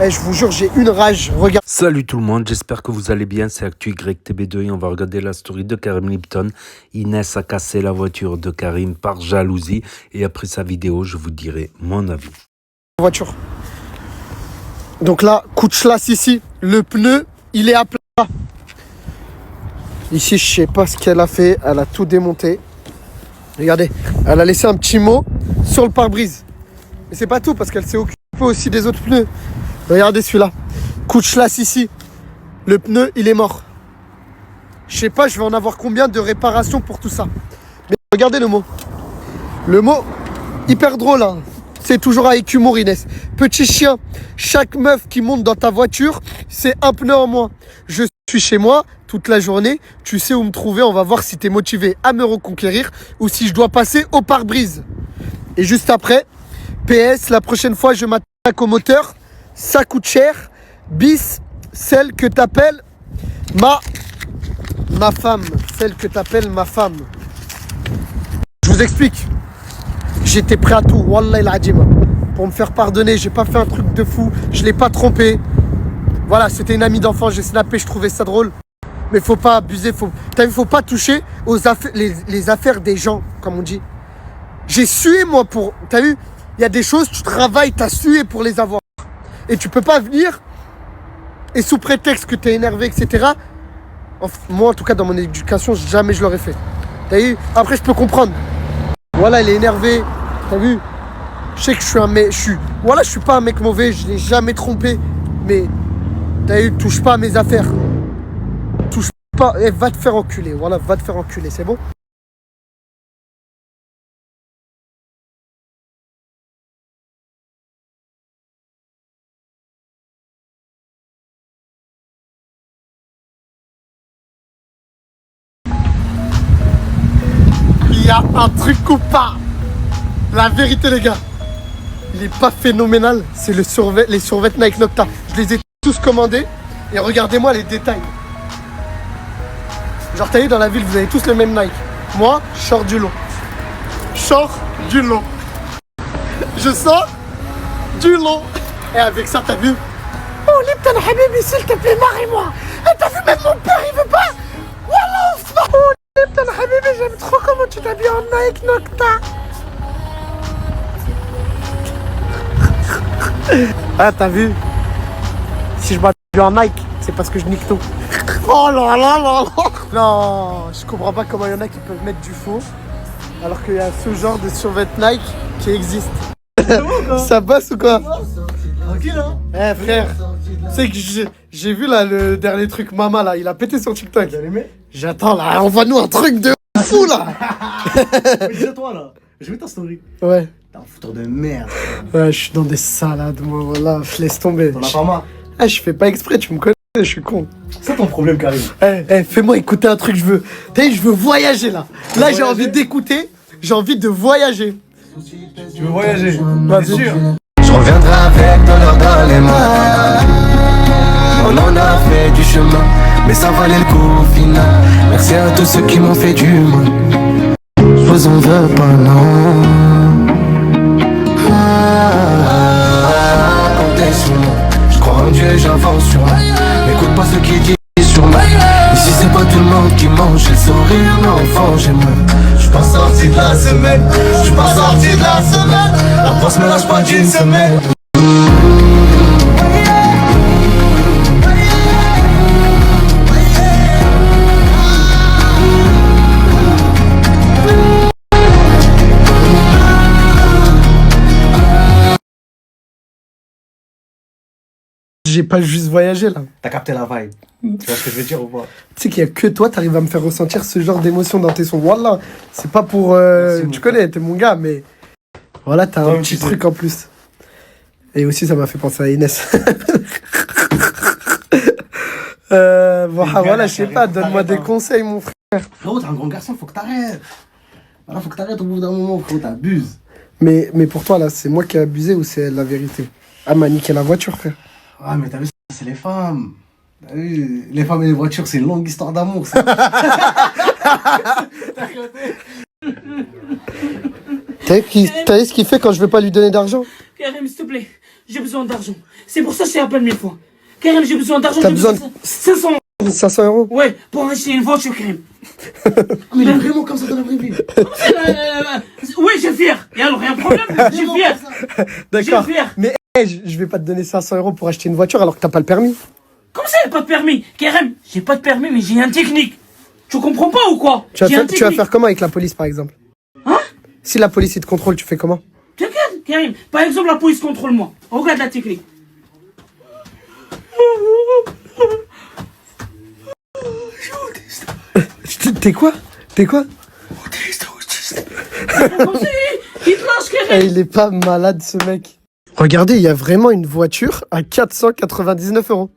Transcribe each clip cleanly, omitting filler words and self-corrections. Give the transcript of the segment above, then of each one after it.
Eh, je vous jure, j'ai une rage. Regarde. Salut tout le monde, j'espère que vous allez bien. C'est ActuYTB2 et on va regarder la story de Karim Lipton. Inès a cassé la voiture de Karim par jalousie. Et après sa vidéo, je vous dirai mon avis. Voiture. Donc là, coup de chlasse ici. Le pneu, il est à plat. Ici, je sais pas ce qu'elle a fait. Elle a tout démonté. Regardez, elle a laissé un petit mot sur le pare-brise. Mais c'est pas tout parce qu'elle s'est occupée aussi des autres pneus. Regardez celui-là. Coup de chlasse ici. Le pneu, il est mort. Je sais pas, je vais en avoir combien de réparations pour tout ça. Mais regardez le mot. Le mot, hyper drôle, hein. C'est toujours avec humour, Inès. Petit chien, chaque meuf qui monte dans ta voiture, c'est un pneu en moins. Je suis chez moi toute la journée. Tu sais où me trouver. On va voir si tu es motivé à me reconquérir ou si je dois passer au pare-brise. Et juste après, PS, la prochaine fois, je m'attaque au moteur. Ça coûte cher. Bis, celle que t'appelles ma femme. Celle que t'appelles ma femme. Je vous explique. J'étais prêt à tout. Wallah il adim. Pour me faire pardonner. J'ai pas fait un truc de fou. Je l'ai pas trompé. Voilà, c'était une amie d'enfant. J'ai snappé. Je trouvais ça drôle. Mais faut pas abuser. T'as vu, faut pas toucher aux affaires, les affaires des gens, comme on dit. J'ai sué, moi, pour. T'as vu, il y a des choses, tu travailles, t'as sué pour les avoir. Et tu peux pas venir. Et sous prétexte que t'es énervé, etc. Moi, en tout cas, dans mon éducation, jamais je l'aurais fait. T'as vu? Après, je peux comprendre. Voilà, il est énervé. T'as vu? Je sais que je suis un mec. Voilà, je suis pas un mec mauvais. Je l'ai jamais trompé. Mais t'as vu? Touche pas à mes affaires. Touche pas. Eh, va te faire enculer. Voilà, va te faire enculer. C'est bon? Il y a un truc coupable. La vérité, les gars. Il est pas phénoménal. C'est les survêtements Nike Nocta. Je les ai tous commandés. Et regardez-moi les détails. Genre, t'as vu, dans la ville, vous avez tous le même Nike. Moi, je sors du lot. Je sors du lot. Je sors du lot. Et avec ça, t'as vu? Oh, Lipton Habibi, s'il te plaît, marie-moi. Et t'as vu, même mon père, il veut pas. Wallah, oh, Lipton Habibi, j'aime trop comment tu t'habilles en Nike Nocta. Ah, t'as vu? Si je m'habille en Nike, c'est parce que je nique tout. Oh là là là là. Non, je comprends pas comment il y en a qui peuvent mettre du faux alors qu'il y a ce genre de survêtement Nike qui existe. Ça passe ou quoi? Tranquille, hein? Eh frère, tu sais que j'ai vu là le dernier truc Mama là, il a pété sur TikTok. T'as aimé? J'attends là, envoie-nous un truc de fou là. Dis toi là, je mets ta story. Ouais. T'es un fouteur de merde. Ouais, je suis dans des salades, moi, voilà, laisse tomber. T'en as pas marre? Ah, je fais pas exprès, tu me connais, je suis con. C'est ton problème, Karim. Fais-moi écouter un truc, je veux. T'as vu, je veux voyager là. Là, j'ai envie d'écouter, j'ai envie de voyager. Tu veux voyager? Vas-y. Bien sûr. Je reviendrai avec de l'or dans les mains. On en a fait du chemin, mais ça valait le coup au final. Merci à tous ceux qui m'ont fait du mal. Soit on veut pas, non. Comptez sur moi. Je crois en Dieu et j'avance sur moi. N'écoute pas ceux qui disent sur moi. Ici c'est pas tout le monde qui mange. J'ai le sourire, l'enfant, j'ai mal. Je suis pas sorti de la semaine. Je suis pas sorti de la semaine. La poste me lâche pas d'une semaine. J'ai pas juste voyagé là. T'as capté la vibe. Tu vois ce que je veux dire ou pas? Tu sais qu'il y a que toi, t'arrives à me faire ressentir ce genre d'émotion dans tes sons. Wallah, c'est pas pour. Tu connais, t'es mon gars, mais. Voilà, t'as un petit truc en plus. Et aussi, ça m'a fait penser à Inès. Voilà, je sais pas, donne-moi des conseils, mon frère. Frérot, t'es un grand garçon, faut que t'arrêtes. Voilà, faut que t'arrêtes au bout d'un moment, frérot, t'abuses. Mais pour toi, là, c'est moi qui ai abusé ou c'est elle la vérité? Ah, m'a niqué la voiture, frère. Ah, mais t'as vu, c'est les femmes. T'as vu, les femmes et les voitures, c'est une longue histoire d'amour, ça. T'as vu ce qu'il fait quand je veux pas lui donner d'argent? Karim, s'il te plaît, j'ai besoin d'argent. C'est pour ça que je t'appelle 1000 fois. Karim, j'ai besoin d'argent. T'as besoin de 500 €. 500 €? Ouais, pour acheter une voiture, Karim. Mais il est vraiment comme ça dans la vraie vie. Oui, j'ai fier. Et alors, y a un problème? J'ai fier. D'accord. J'ai fier. Mais je vais pas te donner 500 € pour acheter une voiture alors que t'as pas le permis. Comment ça, y a pas de permis? Karim, j'ai pas de permis, mais j'ai un technique. Tu comprends pas ou quoi? Tu vas faire comment avec la police, par exemple? Hein? Si la police il te contrôle, tu fais comment? T'inquiète, Karim. Par exemple, la police contrôle moi. Regarde la technique. T'es quoi? T'es quoi? Comme ça, il te lâche, Karim. Eh, il est pas malade ce mec. Regardez, il y a vraiment une voiture à 499 €.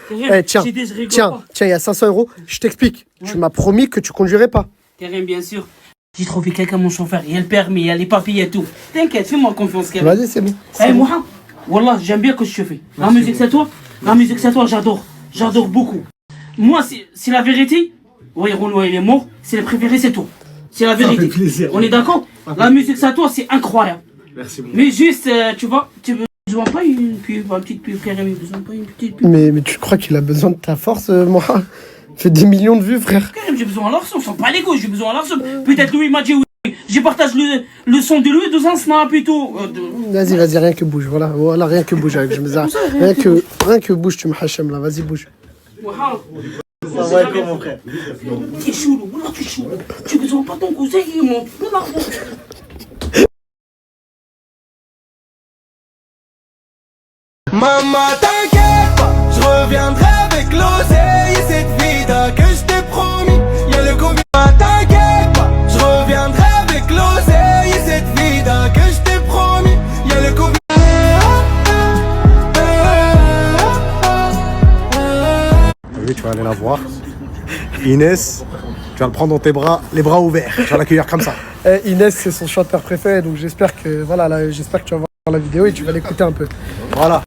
Karim, Eh, tiens, j'ai dit, je rigole tiens, pas. il y a 500 €. Je t'explique. Tu m'as promis que tu conduirais pas. Karim, bien sûr. J'ai trouvé quelqu'un, mon chauffeur. Il y a le permis, il y a les papiers et tout. T'inquiète, fais-moi confiance, Karim. Vas-y, c'est bon. Eh, moi, Wallah, j'aime bien ce que je fais. La musique, c'est toi? La musique, c'est toi, j'adore. J'adore beaucoup. Moi, c'est la vérité. Oui, Renaud, il est mort. C'est le préféré, c'est toi. C'est la vérité. fait plaisir. On est d'accord? La musique, c'est toi, c'est incroyable. Merci beaucoup. Mais juste, tu vois, tu besoin pas une pub, une petite pub, Karim, besoin pas une petite pub. Mais tu crois qu'il a besoin de ta force, moi? Fait des millions de vues, frère. Karim, j'ai besoin de l'argent, je sens pas les gauches, j'ai besoin de l'argent. Peut-être Louis m'a dit oui. Je partage le son de Louis dans un snap et tout. Vas-y, rien que bouge, voilà, rien que bouge avec Jemza. Rien que bouge, tu me hachem là, vas-y, bouge. Ça va quoi, mon frère? T'es chaud, Wallah, t'es chaud. Tu besoin pas ton cousin, il monte. Maman, t'inquiète pas, je reviendrai avec l'oseille et cette vida que je t'ai promis. Y'a le Covid. Maman, t'inquiète pas, je reviendrai avec l'oseille et cette vida que je t'ai promis. Y'a le Covid. Oui, tu vas aller la voir. Inès, tu vas le prendre dans tes bras, les bras ouverts. Tu vas l'accueillir comme ça. Inès, c'est son chanteur préféré, donc j'espère que j'espère que tu vas voir la vidéo et tu vas l'écouter un peu. Voilà.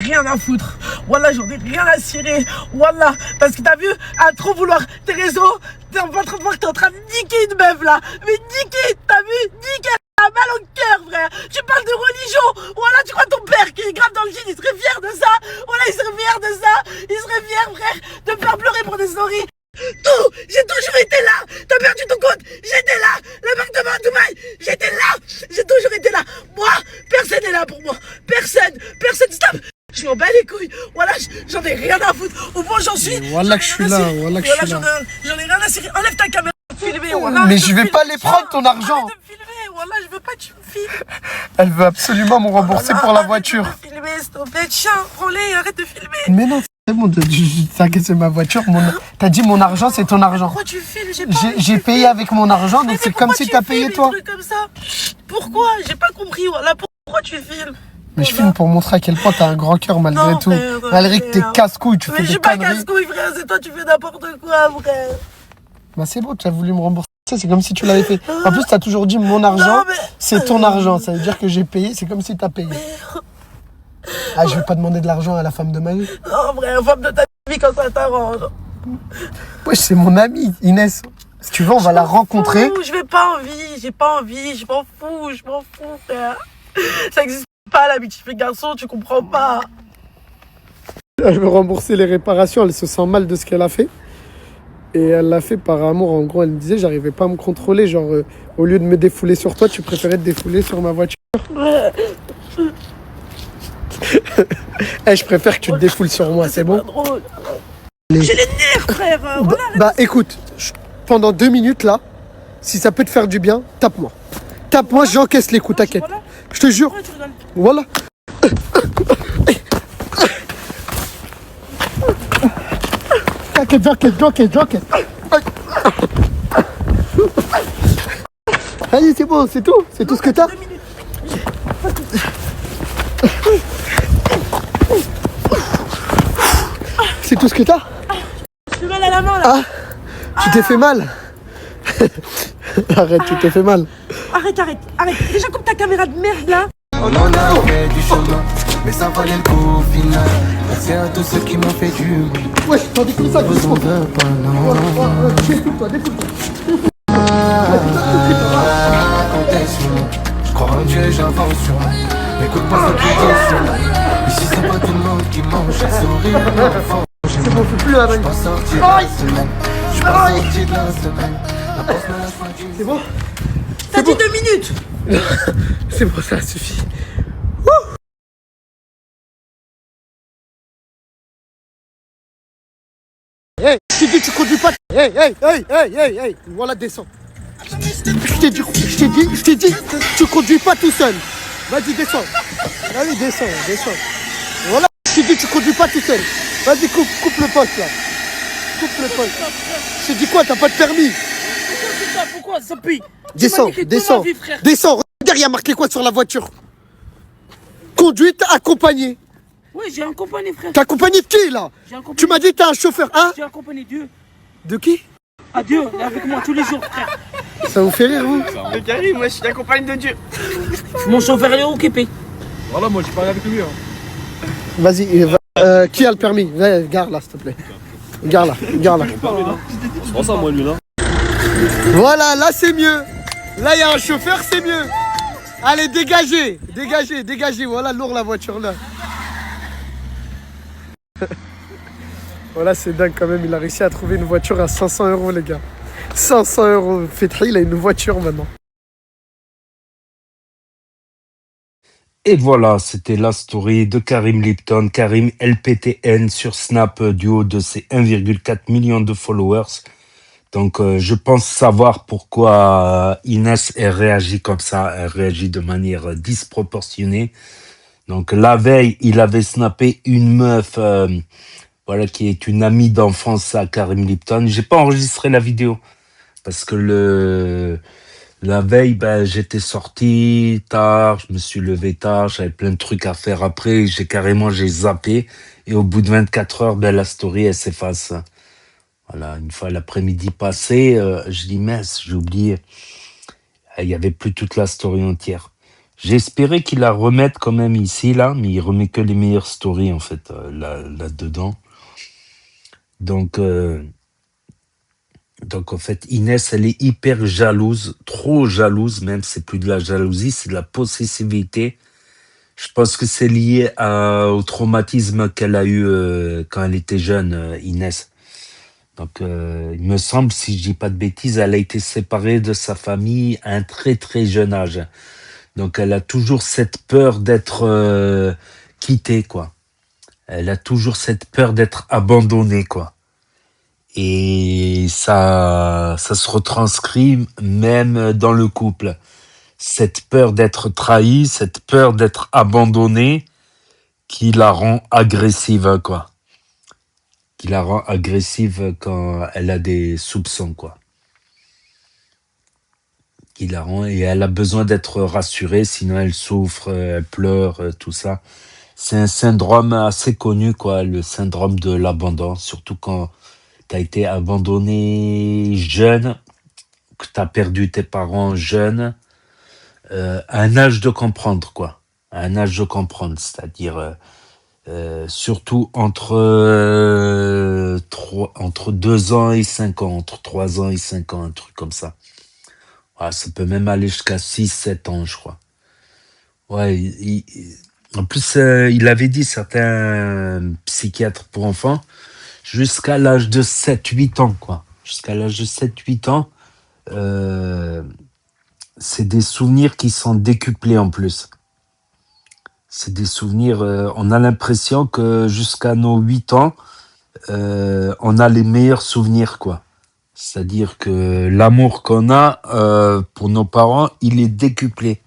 Rien à foutre, Wallah, j'en ai rien à cirer, Wallah, parce que t'as vu, à trop vouloir tes réseaux, t'es en train de voir que t'es en train de niquer une meuf là, mais niquer, t'as vu, niquer, t'as mal au cœur, frère. Tu parles de religion, Wallah, tu crois ton père qui est grave dans le jean, il serait fier de ça, Wallah, il serait fier de ça, il serait fier, frère, de me faire pleurer pour des stories. Tout, j'ai toujours été là, t'as perdu ton compte, j'étais là, l'appartement à Dubaï, j'étais là, j'ai toujours été là, moi, personne n'est là pour moi, personne, stop. Je m'en bats les couilles, voilà, j'en ai rien à foutre, au point j'en suis. Wallah que je suis là, wallah que je suis là. J'en ai rien à cirer, enlève ta caméra, filmer, voilà. Mais je vais pas les prendre ton argent. Arrête de me filmer, voilà, je veux pas que tu me filmes. Elle veut absolument me rembourser pour la voiture. Arrête de me filmer, s'il te plaît, tiens, prends-les, arrête de filmer. Mais non, c'est bon, t'inquiète, c'est ma voiture. T'as dit mon argent, c'est ton argent. Pourquoi tu filmes? J'ai pas envie que J'ai tu payé filmes. avec mon argent, donc Mais c'est pourquoi comme si tu t'as payé filmes toi. des trucs comme ça? Pourquoi? J'ai pas compris, voilà, pourquoi tu filmes? Mais je filme pour montrer à quel point t'as un grand cœur malgré Non, tout. frère, Malgré que t'es frère. casse-couille, tu Mais fais je des suis pas conneries. casse-couille, frère, c'est toi, tu fais n'importe quoi, frère. Bah c'est bon, tu as voulu me rembourser, c'est comme si tu l'avais fait. En plus, t'as toujours dit mon argent, Non, mais- c'est ton argent. Ça veut dire que j'ai payé, c'est comme si t'as payé. Ah, je vais pas demander de l'argent à la femme de ma vie. Non, frère, femme de ta vie quand ça t'arrange. Wesh, c'est mon amie, Inès. Si tu veux, on va la rencontrer. Ouh, je vais pas envie, j'ai pas envie, je m'en fous, frère. Ça existe pas l'amitié fait garçon, tu comprends pas. Elle veut rembourser les réparations, elle se sent mal de ce qu'elle a fait. Et elle l'a fait par amour. En gros, elle me disait, j'arrivais pas à me contrôler. Genre, au lieu de me défouler sur toi, tu préférais te défouler sur ma voiture. Eh, je préfère que tu te défoules sur moi, c'est bon? Drôle. J'ai les nerfs, frère. Voilà. Bah écoute, pendant 2 minutes là, si ça peut te faire du bien, tape-moi. Tape-moi, j'encaisse les coups, t'inquiète. Voilà. Je te jure. Pourquoi tu rigoles? Voilà. J'encaisse. Allez, c'est bon, c'est tout ce que t'as. C'est tout ce que t'as? J'ai mal à la main là. Ah, tu t'es fait mal. Arrête, tu t'es fait mal. Arrête. Déjà comme ta caméra de merde là. On en a fait du chemin, mais ça valait le coup au final. Merci à tous ceux qui m'ont fait du mal. Ouais, t'en dis comme ça, Vous en veux pas, non. défoule-toi, défoule-toi. Comptez sur moi. Je crois en Dieu, j'avance sur moi. N'écoute pas ce qu'ils disent sur moi. Ici, c'est pas tout le monde qui mange. J'ai sourire d'enfant. C'est bon, fais plus la Je main. suis pas sorti de la semaine. Je suis pas sorti de la semaine. La bosse me lâche pas du C'est bon? T'as dit 2 minutes. C'est bon, ça suffit. Hey, je t'ai dit, tu conduis pas. Hey. Voilà, descends. Je t'ai dit, tu conduis pas tout seul. Vas-y, descends. Allez, descends. Voilà, je t'ai dit, tu conduis pas tout seul. Vas-y, coupe le poste là. Coupe le poste. Je t'ai dit quoi, t'as pas de permis? Pourquoi ça pue? Descends. Regarde, il y a marqué quoi sur la voiture? Conduite accompagnée. Oui, j'ai accompagné, frère. T'es accompagné de qui là? Tu m'as dit que t'es un chauffeur, hein? J'ai accompagné Dieu. De qui? À Dieu, il est avec moi tous les jours, frère. Ça vous fait rire, vous? Mais Karim, moi je suis accompagné de Dieu. Mon chauffeur, il est occupé. Voilà, moi j'ai parlé avec lui. Hein. Vas-y, qui a le permis? Gare là, s'il te plaît. Gare là. C'est pas ça, moi, lui, là. Voilà, là c'est mieux. Là, il y a un chauffeur, c'est mieux. Allez, dégagez. Voilà, lourd la voiture là. Voilà, c'est dingue quand même. Il a réussi à trouver une voiture à 500 €, les gars. 500 €. Fethi, il a une voiture maintenant. Et voilà, c'était la story de Karim Lipton, Karim LPTN sur Snap du haut de ses 1,4 million de followers. Donc je pense savoir pourquoi Inès elle réagit comme ça, elle réagit de manière disproportionnée. Donc la veille, il avait snappé une meuf voilà qui est une amie d'enfance à Karim Lipton. J'ai pas enregistré la vidéo parce que la veille, ben, j'étais sorti tard, je me suis levé tard, j'avais plein de trucs à faire après, j'ai zappé, et au bout de 24 heures, ben, la story, elle s'efface. Voilà, une fois l'après-midi passé, je dis, mince, j'ai oublié. Il y avait plus toute la story entière. J'ai espéré qu'il la remette quand même ici, là, mais il remet que les meilleures stories, en fait, là-dedans. Donc, en fait, Inès, elle est hyper jalouse, trop jalouse même, c'est plus de la jalousie, c'est de la possessivité. Je pense que c'est lié au traumatisme qu'elle a eu quand elle était jeune, Inès. Donc, il me semble, si je dis pas de bêtises, elle a été séparée de sa famille à un très très jeune âge. Donc, elle a toujours cette peur d'être quittée, quoi. Elle a toujours cette peur d'être abandonnée, quoi. Et ça se retranscrit même dans le couple. Cette peur d'être trahi, cette peur d'être abandonnée qui la rend agressive, quoi. Qui la rend agressive quand elle a des soupçons, quoi. Qui la rend, et elle a besoin d'être rassurée, sinon elle souffre, elle pleure, tout ça. C'est un syndrome assez connu, quoi, le syndrome de l'abandon, surtout quand t'as été abandonné jeune, que t'as perdu tes parents jeunes, à un âge de comprendre, quoi. À un âge de comprendre, c'est-à-dire surtout entre 2 ans et 5 ans, entre 3 ans et 5 ans, un truc comme ça. Ouais, ça peut même aller jusqu'à 6-7 ans, je crois. Ouais, en plus, il avait dit, certains psychiatres pour enfants, jusqu'à l'âge de 7-8 ans, quoi. Jusqu'à l'âge de 7-8 ans, c'est des souvenirs qui sont décuplés en plus. C'est des souvenirs, on a l'impression que jusqu'à nos 8 ans, on a les meilleurs souvenirs, quoi. C'est-à-dire que l'amour qu'on a pour nos parents, il est décuplé.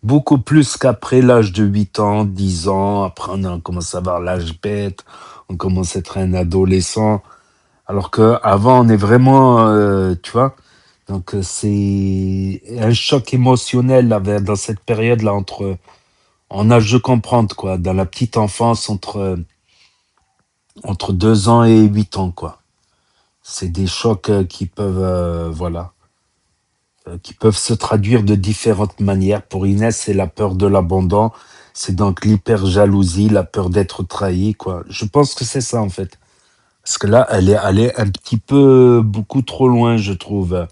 Beaucoup plus qu'après l'âge de 8 ans, 10 ans. Après, on commence à avoir l'âge bête, on commence à être un adolescent. Alors qu'avant, on est vraiment, tu vois. Donc, c'est un choc émotionnel là, dans cette période-là, en âge de comprendre, quoi. Dans la petite enfance, entre 2 ans et 8 ans, quoi. C'est des chocs qui peuvent, voilà, qui peuvent se traduire de différentes manières. Pour Inès, c'est la peur de l'abandon, c'est donc l'hyper-jalousie, la peur d'être trahi, quoi. Je pense que c'est ça, en fait. Parce que là, elle est allée un petit peu, beaucoup trop loin, je trouve.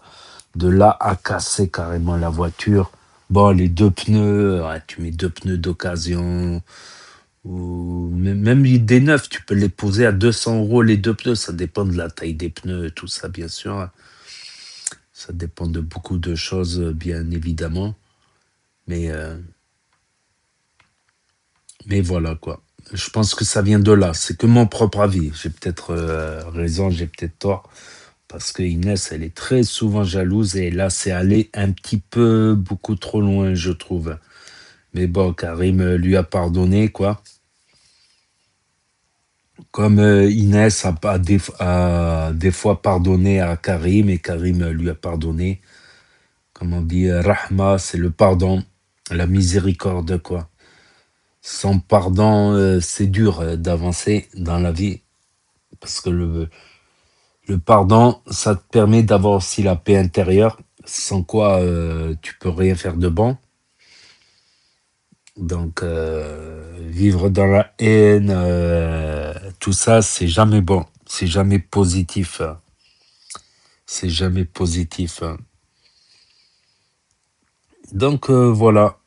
De là à casser carrément la voiture. Bon, les 2 pneus, ouais, tu mets 2 pneus d'occasion, ou même des neufs, tu peux les poser à 200 € les 2 pneus. Ça dépend de la taille des pneus, tout ça, bien sûr. Ça dépend de beaucoup de choses, bien évidemment. Mais voilà, quoi. Je pense que ça vient de là. C'est que mon propre avis. J'ai peut-être raison, j'ai peut-être tort. Parce que Inès, elle est très souvent jalouse et là, c'est allé un petit peu beaucoup trop loin, je trouve. Mais bon, Karim lui a pardonné, quoi. Comme Inès a des fois pardonné à Karim et Karim lui a pardonné. Comme on dit, Rahma, c'est le pardon, la miséricorde, quoi. Sans pardon, c'est dur d'avancer dans la vie. Parce que le pardon, ça te permet d'avoir aussi la paix intérieure, sans quoi tu peux rien faire de bon. Donc, vivre dans la haine, tout ça, c'est jamais bon. C'est jamais positif. C'est jamais positif. Donc, voilà.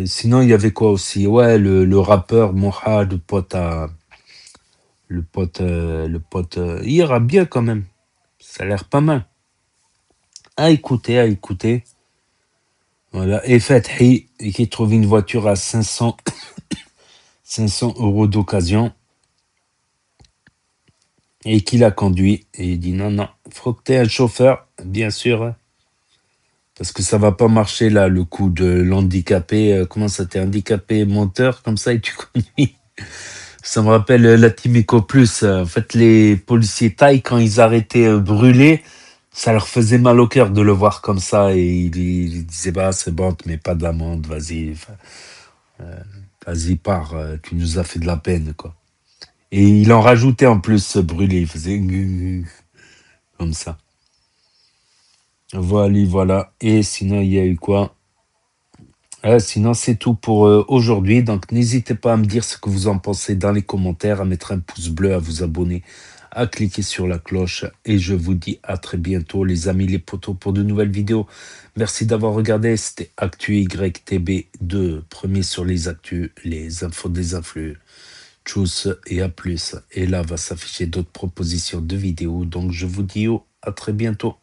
Sinon, il y avait quoi aussi? Ouais, le rappeur Moha, il ira bien quand même. Ça a l'air pas mal. À écouter, à écouter. Voilà. Et Fethi, qui trouve une voiture à 500 € d'occasion et qui la conduit. Et il dit non, non, faut que tu aies un chauffeur, bien sûr. Hein, parce que ça va pas marcher là, le coup de l'handicapé. Comment ça, t'es handicapé moteur comme ça et tu conduis? Ça me rappelle la Team Eco Plus. En fait, les policiers taille, quand ils arrêtaient brûlés, ça leur faisait mal au cœur de le voir comme ça. Et ils disaient, bah, c'est bon, te mets pas d'amende, vas-y. Vas-y, pars, tu nous as fait de la peine, quoi. Et il en rajoutait en plus brûlé, il faisait comme ça. Voilà, voilà. Et sinon, il y a eu quoi? Sinon, c'est tout pour aujourd'hui. Donc, n'hésitez pas à me dire ce que vous en pensez dans les commentaires, à mettre un pouce bleu, à vous abonner, à cliquer sur la cloche. Et je vous dis à très bientôt, les amis, les potos, pour de nouvelles vidéos. Merci d'avoir regardé. C'était Actu YTB2, premier sur les actus, les infos des influx. Tchuss et à plus. Et là, va s'afficher d'autres propositions de vidéos. Donc, je vous dis à très bientôt.